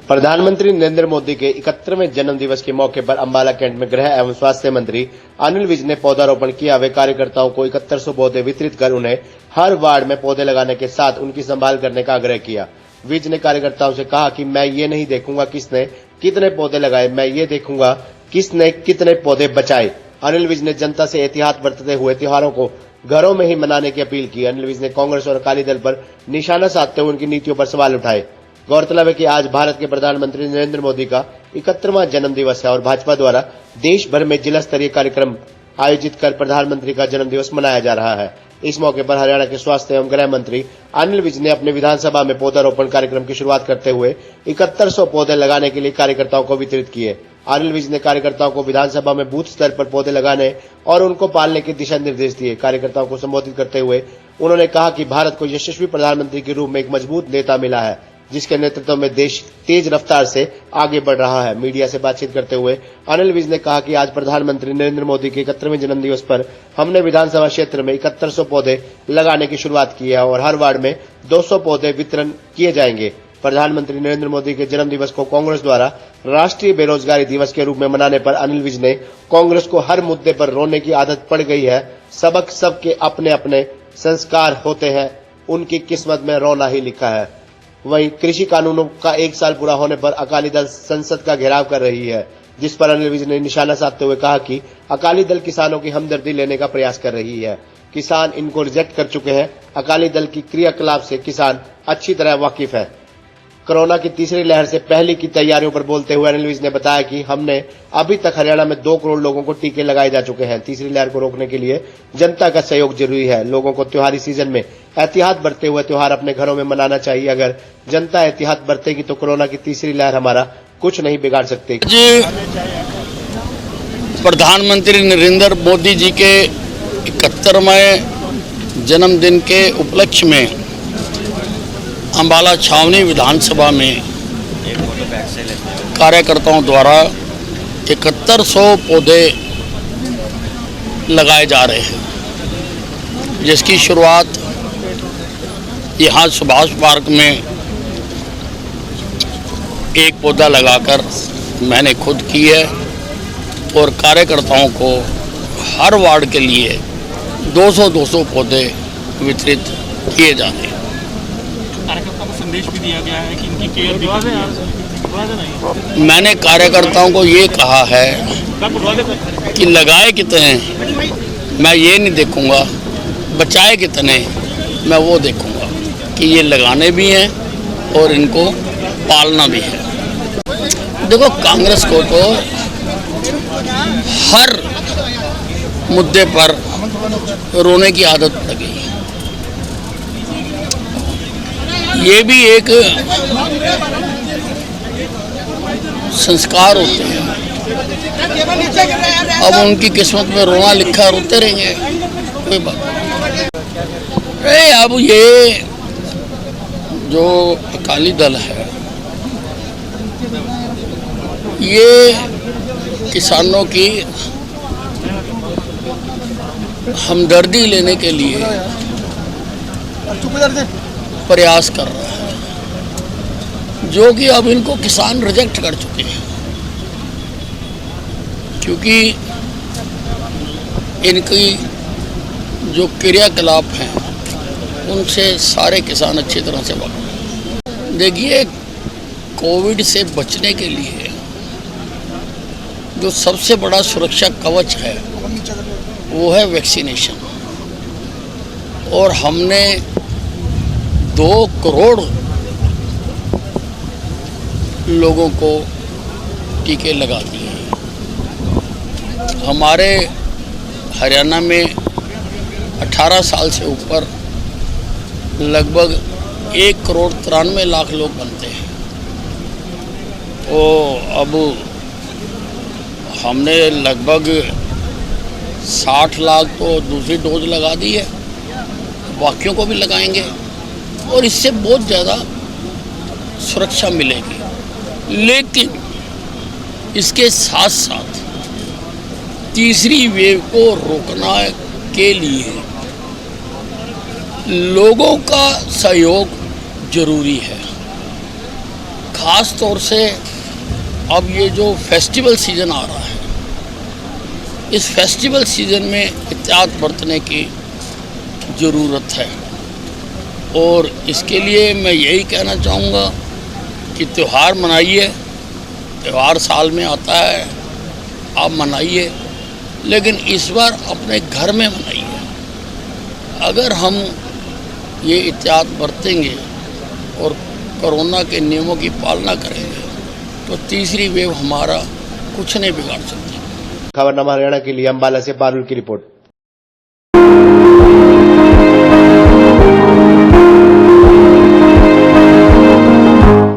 प्रधानमंत्री नरेंद्र मोदी के 71वें जन्म दिवस के मौके पर अंबाला कैंट में गृह एवं स्वास्थ्य मंत्री अनिल विज ने पौधारोपण किया। वे कार्यकर्ताओं को 7100 पौधे वितरित कर उन्हें हर वार्ड में पौधे लगाने के साथ उनकी संभाल करने का आग्रह किया। विज ने कार्यकर्ताओं से कहा कि मैं ये नहीं देखूंगा किसने कितने पौधे लगाए, मैं ये देखूंगा किसने कितने पौधे बचाए। अनिल विज ने जनता से एहतियात बरतते हुए त्योहारों को घरों में ही मनाने की अपील की। अनिल विज ने कांग्रेस और अकाली दल पर निशाना साधते हुए उनकी नीतियों पर सवाल उठाए। गौरतलब है कि आज भारत के प्रधानमंत्री नरेंद्र मोदी का 71वां जन्म दिवस है और भाजपा द्वारा देश भर में जिला स्तरीय कार्यक्रम आयोजित कर प्रधानमंत्री का जन्म दिवस मनाया जा रहा है। इस मौके पर हरियाणा के स्वास्थ्य एवं गृह मंत्री अनिल विज ने अपने विधानसभा में पौधारोपण कार्यक्रम की शुरुआत करते हुए 7100 पौधे लगाने के लिए कार्यकर्ताओं को वितरित किए। अनिल विज ने कार्यकर्ताओं को विधानसभा में बूथ स्तर पर पौधे लगाने और उनको पालने के दिशा निर्देश दिए। कार्यकर्ताओं को संबोधित करते हुए उन्होंने कहा कि भारत को यशस्वी प्रधानमंत्री के रूप में एक मजबूत नेता मिला है, जिसके नेतृत्व में देश तेज रफ्तार से आगे बढ़ रहा है। मीडिया से बातचीत करते हुए अनिल विज ने कहा कि आज प्रधानमंत्री नरेंद्र मोदी के 71वें जन्म दिवस पर हमने विधानसभा क्षेत्र में 7100 पौधे लगाने की शुरुआत की है और हर वार्ड में 200 पौधे वितरण किए जाएंगे। प्रधानमंत्री नरेंद्र मोदी के जन्म दिवस को कांग्रेस द्वारा राष्ट्रीय बेरोजगारी दिवस के रूप में मनाने पर अनिल विज ने कांग्रेस को हर मुद्दे पर रोने की आदत पड़ गई है। सबक सबके अपने अपने संस्कार होते हैं, उनकी किस्मत में रोना ही लिखा है। वहीं कृषि कानूनों का 1 साल पूरा होने पर अकाली दल संसद का घेराव कर रही है, जिस पर अनिल विज ने निशाना साधते हुए कहा कि अकाली दल किसानों की हमदर्दी लेने का प्रयास कर रही है। किसान इनको रिजेक्ट कर चुके हैं। अकाली दल की क्रियाकलाप से किसान अच्छी तरह वाकिफ है। कोरोना की तीसरी लहर से पहले की तैयारियों पर बोलते हुए अनिल विज ने बताया कि हमने अभी तक हरियाणा में 2 करोड़ लोगों को टीके लगाए जा चुके हैं। तीसरी लहर को रोकने के लिए जनता का सहयोग जरूरी है। लोगों को त्योहारी सीजन में एहतियात बरतते हुए त्योहार अपने घरों में मनाना चाहिए। अगर जनता एहतियात बरतेगी तो कोरोना की तीसरी लहर हमारा कुछ नहीं बिगाड़ सकती। प्रधानमंत्री नरेंद्र मोदी जी के 71वें जन्मदिन के उपलक्ष्य में अंबाला छावनी विधानसभा में कार्यकर्ताओं द्वारा 7100 पौधे लगाए जा रहे हैं, जिसकी शुरुआत यहाँ सुभाष पार्क में एक पौधा लगाकर मैंने खुद की है और कार्यकर्ताओं को हर वार्ड के लिए 200-200 पौधे वितरित किए जा रहे हैं। कार्यकर्ताओं को संदेश भी दिया गया है कि इनकी केयर भी करनी है। मैंने कार्यकर्ताओं को ये कहा है कि लगाए कितने मैं ये नहीं देखूंगा, बचाए कितने मैं वो देखूंगा कि ये लगाने भी हैं और इनको पालना भी है। देखो, कांग्रेस को तो हर मुद्दे पर रोने की आदत पड़ गई। ये भी एक संस्कार होते हैं। अब उनकी किस्मत में रोना लिखा, रोते रहेंगे, कोई बात नहीं। अब ये जो अकाली दल है, ये किसानों की हमदर्दी लेने के लिए प्रयास कर रहा है, जो कि अब इनको किसान रिजेक्ट कर चुके हैं, क्योंकि इनकी जो क्रियाकलाप हैं उनसे सारे किसान अच्छी तरह से वाकिफ हैं। देखिए, कोविड से बचने के लिए जो सबसे बड़ा सुरक्षा कवच है वो है वैक्सीनेशन, और हमने 2 करोड़ लोगों को टीके लगा दिए। हमारे हरियाणा में 18 साल से ऊपर लगभग 1 करोड़ 93 लाख लोग बनते हैं। तो अब हमने लगभग 60 लाख तो दूसरी डोज लगा दी है, बाकियों को भी लगाएंगे और इससे बहुत ज़्यादा सुरक्षा मिलेगी। लेकिन इसके साथ साथ तीसरी वेव को रोकना के लिए लोगों का सहयोग जरूरी है। खास तौर से अब ये जो फेस्टिवल सीज़न आ रहा है, इस फेस्टिवल सीज़न में एहतियात बरतने की ज़रूरत है। और इसके लिए मैं यही कहना चाहूँगा कि त्यौहार मनाइए, त्यौहार साल में आता है, आप मनाइए, लेकिन इस बार अपने घर में मनाइए। अगर हम ये एहतियात बरतेंगे और कोरोना के नियमों की पालना करेंगे तो तीसरी वेव हमारा कुछ नहीं बिगाड़ सकती। खबरनामा हरियाणा के लिए अम्बाला से पारुल की रिपोर्ट।